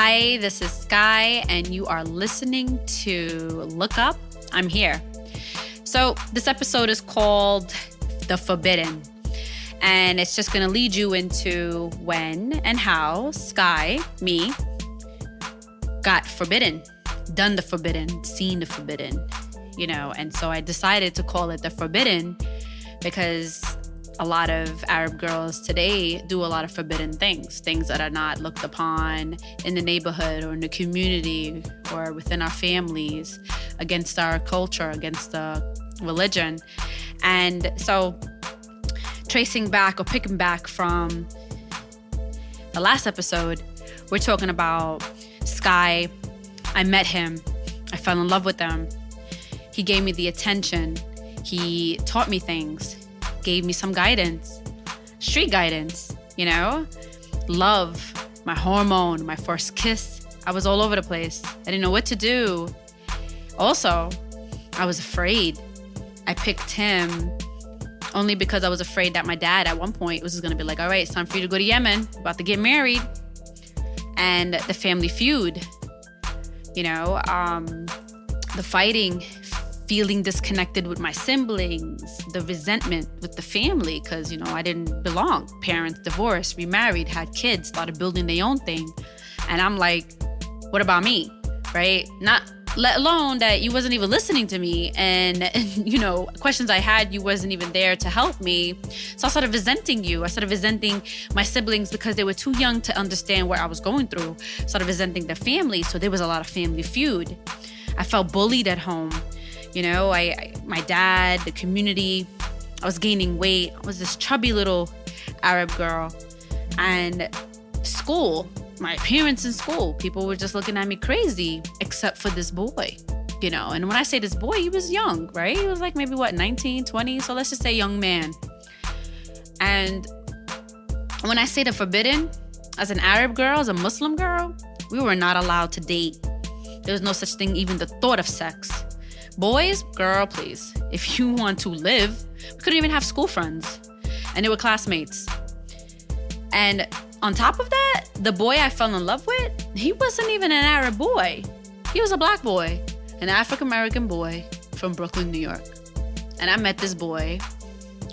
Hi, this is Sky, and you are listening to Look Up. I'm here. So this episode is called The Forbidden, and it's just going to lead you into when and how Sky, me, got forbidden, done the forbidden, seen the forbidden, and so I decided to call it The Forbidden because a lot of Arab girls today do a lot of forbidden things that are not looked upon in the neighborhood or in the community or within our families, against our culture, against the religion. And so tracing back or picking back from the last episode, we're talking about Sky. I met him. I fell in love with him. He gave me the attention. He taught me things. Gave me some guidance, street guidance, love, my hormone, my first kiss. I was all over the place. I didn't know what to do. Also, I was afraid. I picked him only because I was afraid that my dad at one point was going to be like, all right, it's time for you to go to Yemen, about to get married. And the family feud, the fighting, feeling disconnected with my siblings, the resentment with the family because, I didn't belong. Parents divorced, remarried, had kids, started building their own thing. And I'm like, what about me, right? Not let alone that you wasn't even listening to me. And questions I had, you wasn't even there to help me. So I started resenting you. I started resenting my siblings because they were too young to understand what I was going through. Started resenting their family. So there was a lot of family feud. I felt bullied at home. My dad, the community, I was gaining weight. I was this chubby little Arab girl. And school, my appearance in school, people were just looking at me crazy, except for this boy, And when I say this boy, he was young, right? He was like maybe 19, 20. So let's just say young man. And when I say the forbidden, as an Arab girl, as a Muslim girl, we were not allowed to date. There was no such thing, even the thought of sex. Boys, girl, please. If you want to live, we couldn't even have school friends. And they were classmates. And on top of that, the boy I fell in love with, he wasn't even an Arab boy. He was a black boy, an African-American boy from Brooklyn, New York. And I met this boy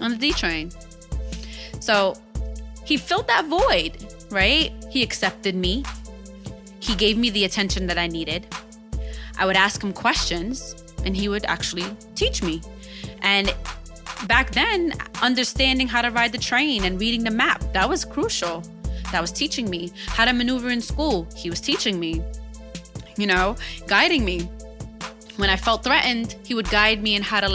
on the D train. So he filled that void, right? He accepted me. He gave me the attention that I needed. I would ask him questions, and he would actually teach me. And back then, understanding how to ride the train and reading the map, that was crucial. That was teaching me how to maneuver in school. He was teaching me, guiding me. When I felt threatened, he would guide me in how to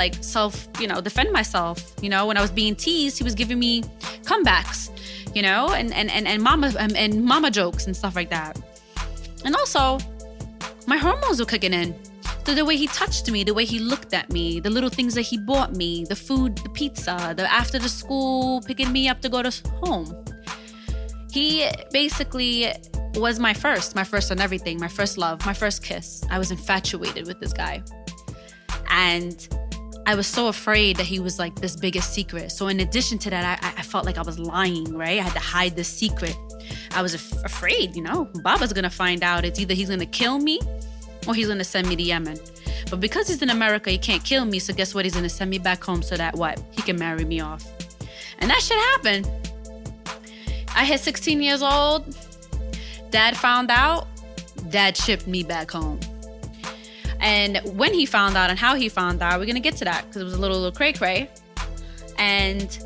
defend myself. When I was being teased, he was giving me comebacks, and mama jokes and stuff like that. And also, my hormones were kicking in. So the way he touched me, the way he looked at me, the little things that he bought me, the food, the pizza, the after the school, picking me up to go to home. He basically was my first on everything, my first love, my first kiss. I was infatuated with this guy. And I was so afraid that he was like this biggest secret. So in addition to that, I felt like I was lying, right? I had to hide this secret. I was afraid, Baba's gonna find out. It's either he's gonna kill me or he's gonna send me to Yemen. But because he's in America, he can't kill me. So guess what? He's gonna send me back home so that he can marry me off. And that shit happened. I hit 16 years old. Dad found out. Dad shipped me back home. And when he found out and how he found out, we're gonna get to that because it was a little cray-cray. And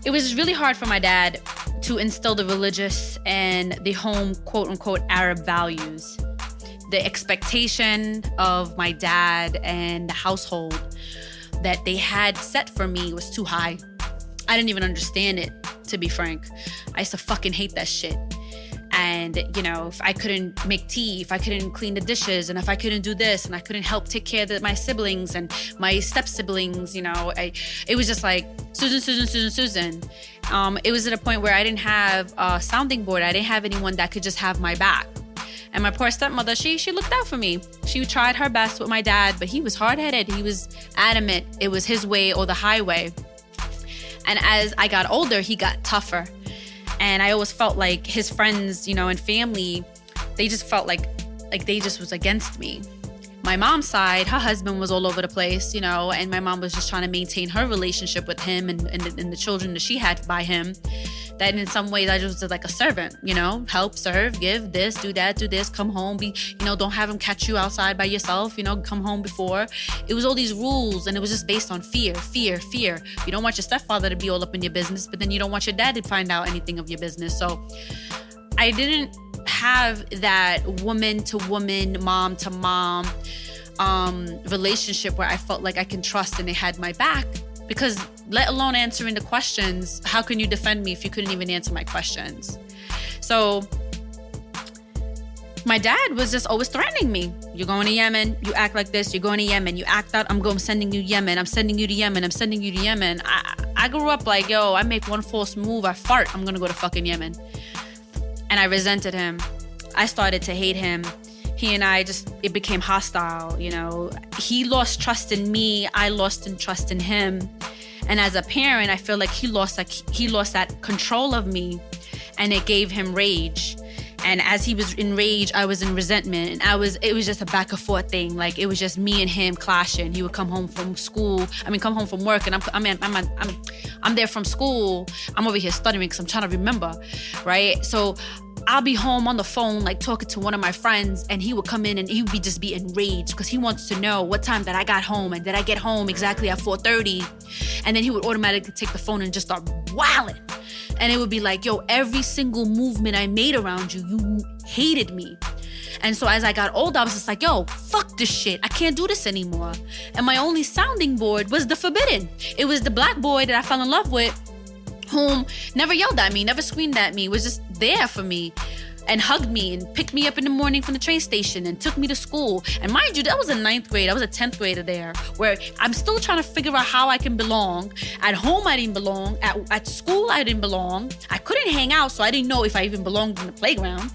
it was really hard for my dad to instill the religious and the home, quote unquote, Arab values. The expectation of my dad and the household that they had set for me was too high. I didn't even understand it, to be frank. I used to fucking hate that shit. And, if I couldn't make tea, if I couldn't clean the dishes, and if I couldn't do this, and I couldn't help take care of my siblings and my step-siblings, it was just like, Susan. It was at a point where I didn't have a sounding board. I didn't have anyone that could just have my back. And my poor stepmother, she looked out for me. She tried her best with my dad, but he was hard-headed. He was adamant. It was his way or the highway. And as I got older, he got tougher. And I always felt like his friends, and family they just felt like they just was against me. My mom's side, her husband was all over the place, you know, and my mom was just trying to maintain her relationship with him and the children that she had by him. That in some ways I just was like a servant, you know, help, serve, give this, do that, do this, come home, be, you know, don't have him catch you outside by yourself, you know, come home before. It was all these rules, and it was just based on fear. You don't want your stepfather to be all up in your business, but then you don't want your dad to find out anything of your business. So I didn't have that woman to woman, mom to mom relationship where I felt like I can trust and they had my back. Because let alone answering the questions, how can you defend me if you couldn't even answer my questions? So my dad was just always threatening me. You're going to Yemen, you act like this, you're going to Yemen, you act out, I'm sending you Yemen, I'm sending you to Yemen, I'm sending you to Yemen. I grew up like, yo, I make one false move, I fart, I'm gonna go to fucking Yemen. And I resented him. I started to hate him. He and I it became hostile, you know. He lost trust in me, I lost trust in him. And as a parent, I feel like he lost that control of me, and it gave him rage. And as he was in rage, I was in resentment, and it was just a back and forth thing. Like, it was just me and him clashing. He would come home from work, and I'm there from school. I'm over here stuttering because I'm trying to remember, right? So I'll be home on the phone, like talking to one of my friends, and he would come in and he would just be enraged because he wants to know what time that I got home, and did I get home exactly at 4:30? And then he would automatically take the phone and just start wailing. And it would be like, yo, every single movement I made around you, you hated me. And so as I got older, I was just like, yo, fuck this shit. I can't do this anymore. And my only sounding board was the forbidden. It was the black boy that I fell in love with, whom never yelled at me, never screamed at me, was just there for me and hugged me and picked me up in the morning from the train station and took me to school. And mind you, that was a 9th grade. I was a 10th grader there, where I'm still trying to figure out how I can belong. At home, I didn't belong. At school, I didn't belong. I couldn't hang out, so I didn't know if I even belonged in the playground.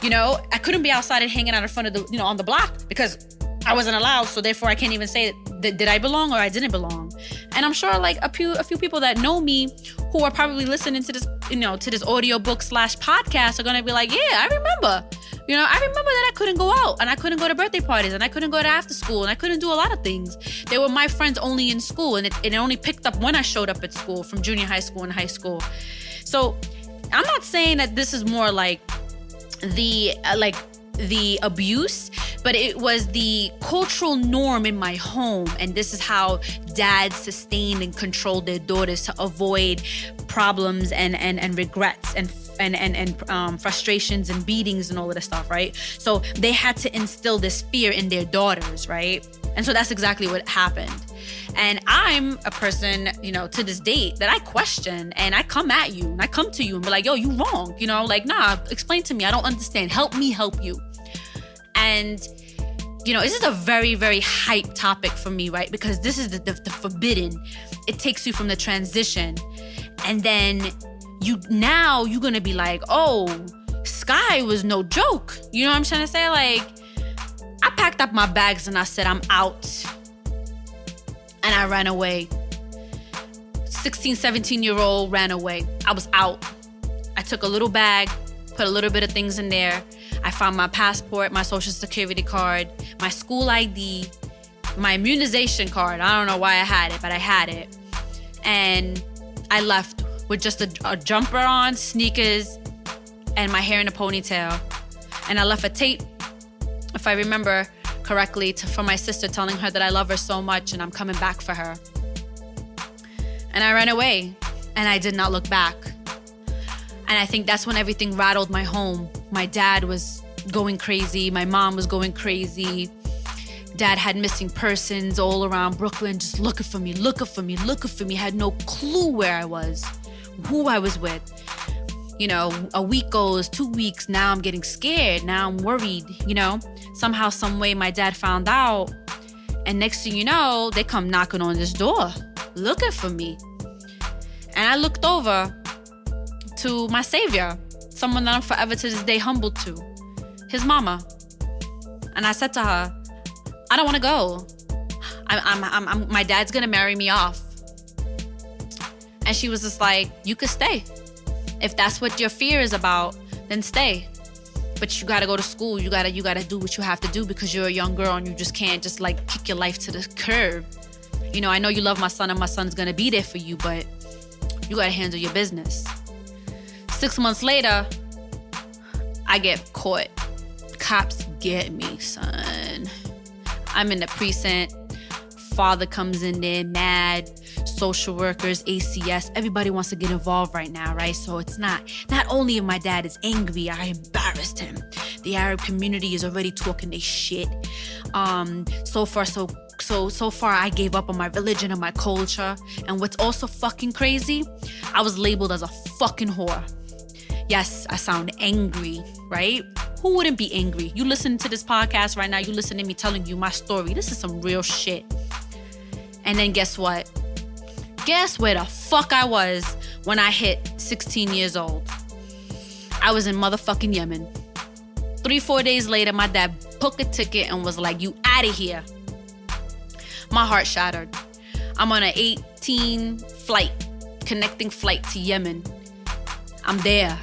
You know, I couldn't be outside and hanging out in front of the, you know, on the block because I wasn't allowed. So therefore, I can't even say that did I belong or I didn't belong. And I'm sure like a few people that know me who are probably listening to this, you know, to this audiobook / podcast are going to be like, yeah, I remember. You know, I remember that I couldn't go out and I couldn't go to birthday parties and I couldn't go to after school and I couldn't do a lot of things. They were my friends only in school, and it only picked up when I showed up at school, from junior high school and high school. So I'm not saying that this is more like the abuse, but it was the cultural norm in my home. And this is how dads sustained and controlled their daughters to avoid problems and regrets and frustrations and beatings and all of this stuff, right? So they had to instill this fear in their daughters, right? And so that's exactly what happened. And I'm a person, you know, to this date that I question, and I come at you and I come to you and be like, yo, you wrong, you know, like, nah, explain to me. I don't understand. Help me help you. And, you know, this is a very, very hype topic for me, right? Because this is the forbidden. It takes you from the transition. And then you're going to be like, oh, Sky was no joke. You know what I'm trying to say? Like, I packed up my bags and I said, I'm out. And I ran away. 16, 17-year-old ran away. I was out. I took a little bag, put a little bit of things in there. I found my passport, my social security card, my school ID, my immunization card. I don't know why I had it, but I had it. And I left with just a jumper on, sneakers, and my hair in a ponytail. And I left a tape, if I remember correctly, for my sister, telling her that I love her so much and I'm coming back for her. And I ran away, and I did not look back. And I think that's when everything rattled my home. My dad was going crazy. My mom was going crazy. Dad had missing persons all around Brooklyn, just looking for me. Had no clue where I was, who I was with. You know, a week goes, 2 weeks. Now I'm getting scared. Now I'm worried, you know. Somehow, some way, my dad found out. And next thing you know, they come knocking on this door, looking for me. And I looked over to my savior, someone that I'm forever to this day humbled to, his mama. And I said to her, I don't want to go. My dad's going to marry me off. And she was just like, you could stay. If that's what your fear is about, then stay. But you gotta go to school. You gotta do what you have to do because you're a young girl and you just can't just like kick your life to the curb. You know, I know you love my son and my son's gonna be there for you, but you gotta handle your business. 6 months later, I get caught. Cops get me, son. I'm in the precinct. Father comes in there mad. Social workers, ACS, everybody wants to get involved right now, right? So it's not only if my dad is angry, I embarrassed him. The Arab community is already talking their shit. So far I gave up on my religion and my culture. And what's also fucking crazy, I was labeled as a fucking whore. Yes, I sound angry, right? Who wouldn't be angry? You listen to this podcast right now, you listen to me telling you my story. This is some real shit. And then guess what? Guess where the fuck I was when I hit 16 years old? I was in motherfucking Yemen. 3-4 days later, my dad booked a ticket and was like, you out of here. My heart shattered. I'm on an 18 connecting flight to Yemen. I'm there.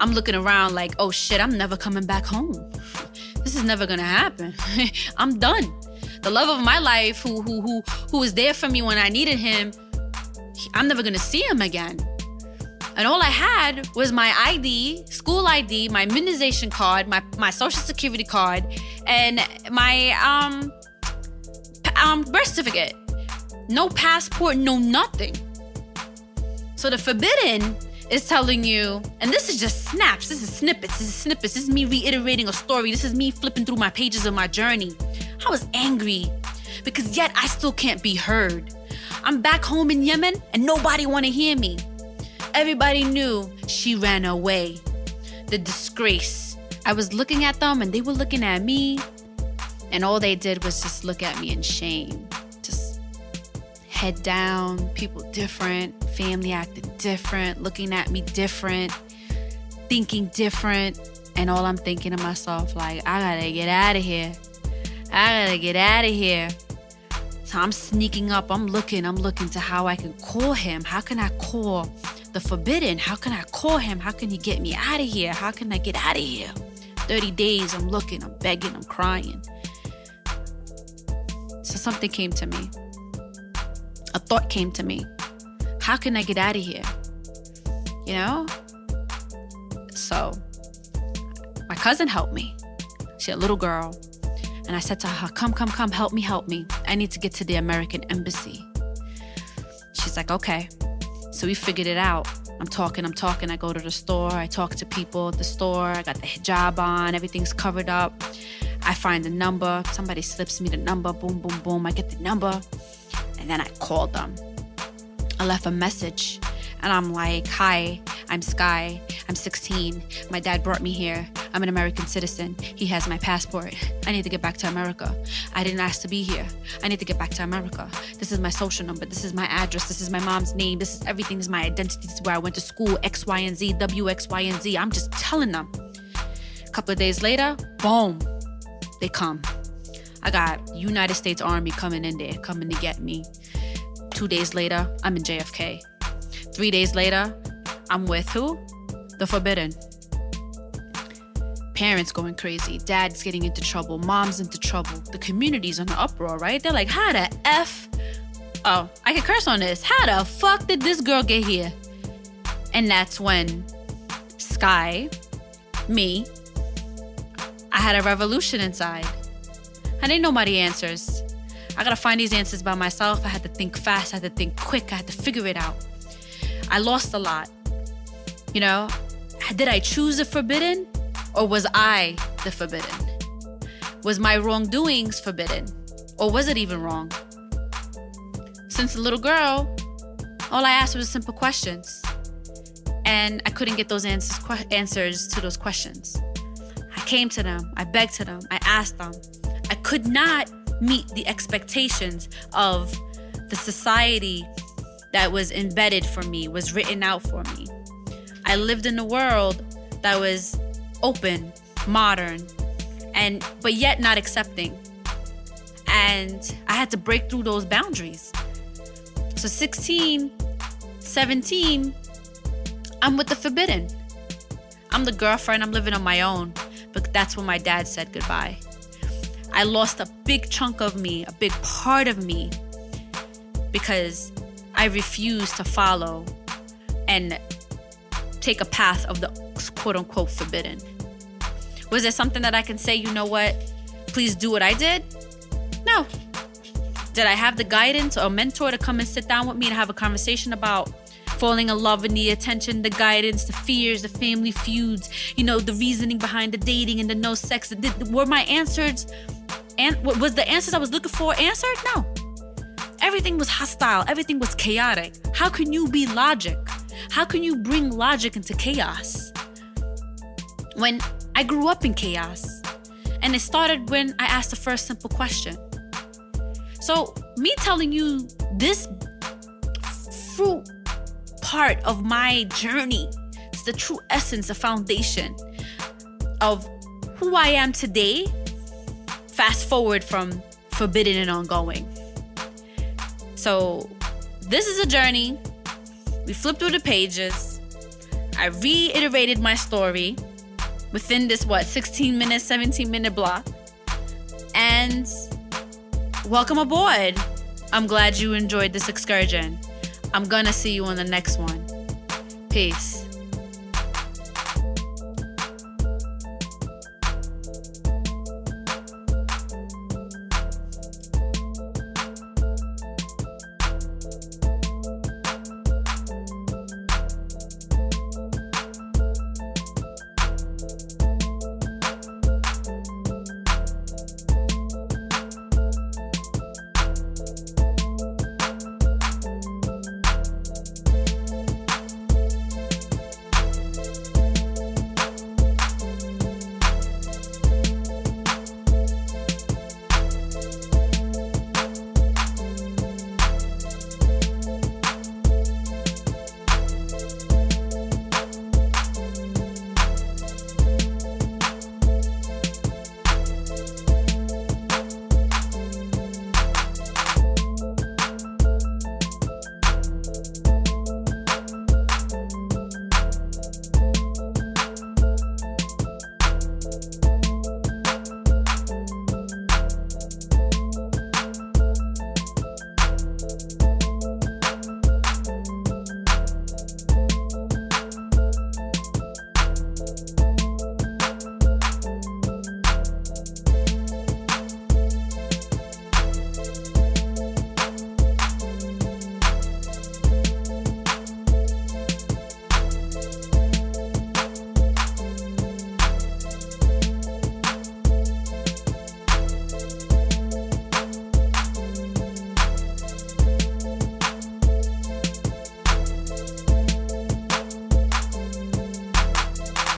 I'm looking around like, oh shit, I'm never coming back home. This is never gonna happen. I'm done. The love of my life, who was there for me when I needed him, I'm never gonna see him again. And all I had was my ID, school ID, my immunization card, my social security card, and my birth certificate. No passport, no nothing. So the forbidden is telling you, and this is just snaps, this is snippets, this is me reiterating a story, this is me flipping through my pages of my journey. I was angry because yet I still can't be heard. I'm back home in Yemen and nobody want to hear me. Everybody knew she ran away. The disgrace. I was looking at them and they were looking at me, and all they did was just look at me in shame. Just head down, people different, family acting different, looking at me different, thinking different. And all I'm thinking to myself, like, I gotta get out of here. I gotta get out of here. So I'm sneaking up. I'm looking to how I can call him. How can I call the forbidden? How can I call him? How can he get me out of here? How can I get out of here? 30 days, I'm looking, I'm begging, I'm crying. So something came to me. A thought came to me. How can I get out of here? You know? So my cousin helped me. She's a little girl. And I said to her, come, help me. I need to get to the American embassy. She's like, okay. So we figured it out. I'm talking. I go to the store. I talk to people at the store. I got the hijab on. Everything's covered up. I find the number. Somebody slips me the number. Boom, boom, boom. I get the number. And then I called them. I left a message. And I'm like, hi, I'm Sky. I'm 16. My dad brought me here. I'm an American citizen. He has my passport. I need to get back to America. I didn't ask to be here. I need to get back to America. This is my social number. This is my address. This is my mom's name. This is everything. This is my identity. This is where I went to school. X, Y, and Z. W, X, Y, and Z. I'm just telling them. A couple of days later, boom, they come. I got United States Army coming in there, coming to get me. 2 days later, I'm in JFK. 3 days later, I'm with who? The forbidden. Parents going crazy. Dad's getting into trouble. Mom's into trouble. The community's in an uproar, right? They're like, how the F? Oh, I can curse on this. How the fuck did this girl get here? And that's when Sky, me, I had a revolution inside. I didn't know the answers. I gotta find these answers by myself. I had to think fast. I had to think quick. I had to figure it out. I lost a lot. You know, did I choose the forbidden, or was I the forbidden? Was my wrongdoings forbidden, or was it even wrong? Since a little girl, all I asked was simple questions, and I couldn't get those answers to those questions. I came to them, I begged to them, I asked them. I could not meet the expectations of the society that was embedded for me, was written out for me. I lived in a world that was open, modern, but yet not accepting. And I had to break through those boundaries. So 16, 17, I'm with the forbidden. I'm the girlfriend, I'm living on my own. But that's when my dad said goodbye. I lost a big chunk of me, a big part of me, because I refused to follow and take a path of the quote unquote forbidden. Was there something that I can say, you know what, please do what I did? No. Did I have the guidance or a mentor to come and sit down with me and have a conversation about falling in love and the attention, the guidance, the fears, the family feuds, the reasoning behind the dating and the no sex? Were my answers, and was the answers I was looking for answered? No. Everything was hostile. Everything was chaotic. How can you be logic? How can you bring logic into chaos? When I grew up in chaos, and it started when I asked the first simple question. So me telling you this fruit part of my journey, it's the true essence, the foundation of who I am today, fast forward from forbidden and ongoing. So this is a journey. We flipped through the pages. I reiterated my story within this 16-minute, 17-minute block. And welcome aboard. I'm glad you enjoyed this excursion. I'm gonna see you on the next one. Peace.